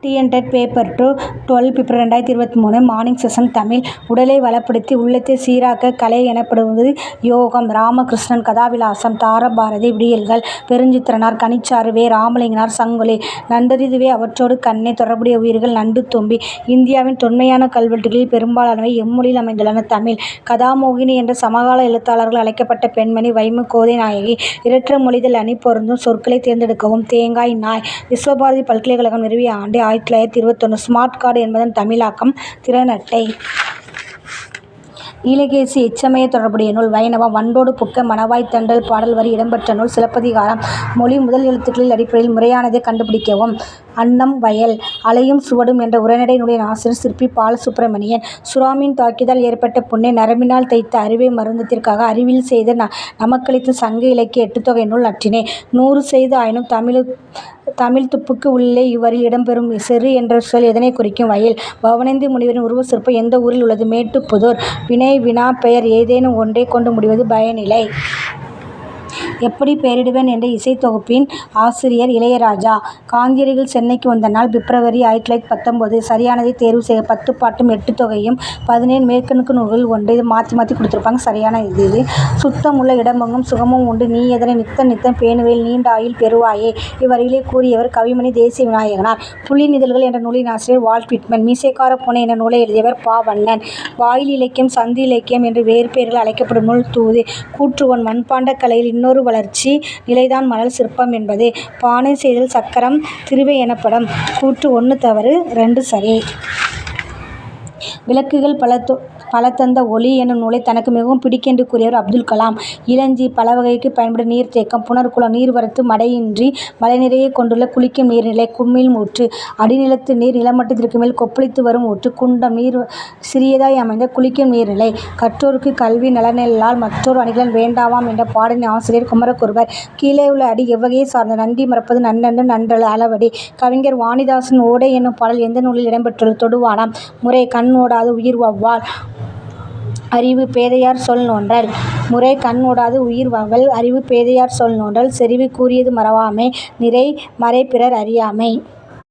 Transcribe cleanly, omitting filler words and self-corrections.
TNTET paper 12 பிப்ரவரி 2023 morning session Tamil. உடலை வளப்படுத்தி உள்ளத்தை சீராக்க கலை எனப்படுவது யோகம். ராமகிருஷ்ணன் கதாவிலாசம். தாரபாரதி விடியல்கள். பெருஞ்சித்திரனார் கனிச்சாறு. வே. ராமலிங்கனார் சங்கொலி. நன்றறிதுவே அவற்றோடு கண்ணே தொடர்புடைய உயிர்கள் நண்டு தும்பி. இந்தியாவின் தொன்மையான கல்வெட்டுகளில் பெரும்பாலானவை எம்மொழியில் அமைந்துள்ளன. தமிழ். கதாமோகினி என்ற சமகால எழுத்தாளர்கள் அழைக்கப்பட்ட பெண்மணி வைமு கோதை நாயகி. இரற்ற மொழிதல் அணி பொருந்தும் சொற்களை தேர்ந்தெடுக்கவும். தேங்காய் நாய். விஸ்வபாரதி பல்கலைக்கழகம் நிறுவிய ஆண்டு 1921. ஸ்மார்ட் கார்டு என்பதன் தமிழாக்கம் திறன் அட்டை. நீலகேசி எச்சமய தொடர்புடைய நூல். வைணவம். வண்டோடு புக்க மணவாய் தென்றல் பாடல் வரி இடம்பெற்ற நூல் சிலப்பதிகாரம். மொழி முதல் எழுத்துக்களில் அடிப்படையில் முறையானதை கண்டுபிடிக்கவும். அன்னம் வயல். அலையும் சுவடும் என்ற உரைநடை நூலின் ஆசிரியர் சிற்பி பாலசுப்பிரமணியன். சுறாமீன் தாக்கியதால் ஏற்பட்ட புண்ணை நரம்பினால் தைத்த அறுவை மருந்தத்திற்காக அறிவியல் செய்த நமக்களித்த சங்க இலக்கிய எட்டுத்தொகை நூல் நற்றிணை. 100 செய்து ஆயினும் தமிழ் துப்புக்கு உள்ளே இவ்வரியில் இடம்பெறும் செரு என்ற சொல் எதனை குறிக்கும்? வயல். பவணந்தி முனிவரின் உருவ சிற்பம் எந்த ஊரில் உள்ளது? மேட்டுப்புதூர். வினை வினா பெயர் ஏதேனும் ஒன்றை கொண்டு முடிவது பயனிலை. எப்படி பெயரிடுவேன் என்ற இசைத்தொகுப்பின் ஆசிரியர் இளையராஜா. காந்தியடிகள் சென்னைக்கு வந்த நாள் பிப்ரவரி 1919. சரியானதை தேர்வு செய்க. 10 பாட்டும் 8 தொகையும் 17 மேற்கணக்கு நூல்களில் ஒன்று. இது மாற்றி கொடுத்துருப்பாங்க. சரியான இது. சுத்தம் உள்ள இடமெங்கும் சுகமும் உண்டு நீ எதனை நித்தம் பேணுவேல் நீண்ட ஆயுள் பெறுவாயே. இவ்வரிகளை கூறியவர் கவிமணி தேசிய விநாயகனார். புள்ளினிதழ்கள் என்ற நூலின் ஆசிரியர் வால்ட் விட்மன். மீசைக்கார பூனை என்ற நூலை எழுதியவர் பா. வண்ணன். வாயில் இலக்கியம் சந்து இலக்கியம் என்று வேறு பெயர்கள் அழைக்கப்படும் நூல் தூது. கூற்றுவன். மண்பாண்ட கலையில் இன்னொரு வளர்ச்சி நிலைதான் மணல் சிற்பம் என்பது. பானை செய்தல் சக்கரம் திருவை எனப்படும். கூற்று 1 தவறு 2 சரி. விளக்குகள் பல தந்த ஒளி என்னும் நூலை தனக்கு மிகவும் பிடிக்கென்று கூறியவர் அப்துல் கலாம். இலஞ்சி. பல வகைக்கு பயன்படும் நீர்த்தேக்கம். புனர்குளம். நீர்வரத்து மடையின்றி மழை நிறைய கொண்டுள்ள குளிக்கும் நீர்நிலை. கும்மிள் ஊற்று. அடிநிலத்து நீர் நிலமட்டத்திற்கு மேல் கொப்பளித்து வரும் ஊற்று. குண்டம். நீர் சிறியதாய் அமைந்த குளிக்கும் நீர்நிலை. கற்றோருக்கு கல்வி நலனல்லால் மற்றோர் அணிகலன் வேண்டாவாம் என்ற பாடலின் ஆசிரியர் குமரகுருபர். கீழே உள்ள அடி எவ்வகையை சார்ந்த? நன்றி மறப்பது நன்னன்று நன்றல்ல அளவடி. கவிஞர் வாணிதாசன் ஓடை என்னும் பாடல் எந்த நூலில் இடம்பெற்றுள்ளது? தொடுவானம். முறை. கண் ஓடாது உயிர் வௌவால். அறிவு. பேதையார் சொல் நோன்றல். முறை. கண் ஓடாது உயிர் வௌவால். அறிவு. பேதையார் சொல் நோன்றல். செறிவு கூறியது மறவாமை. நிறை. மறை பிறர் அறியாமை.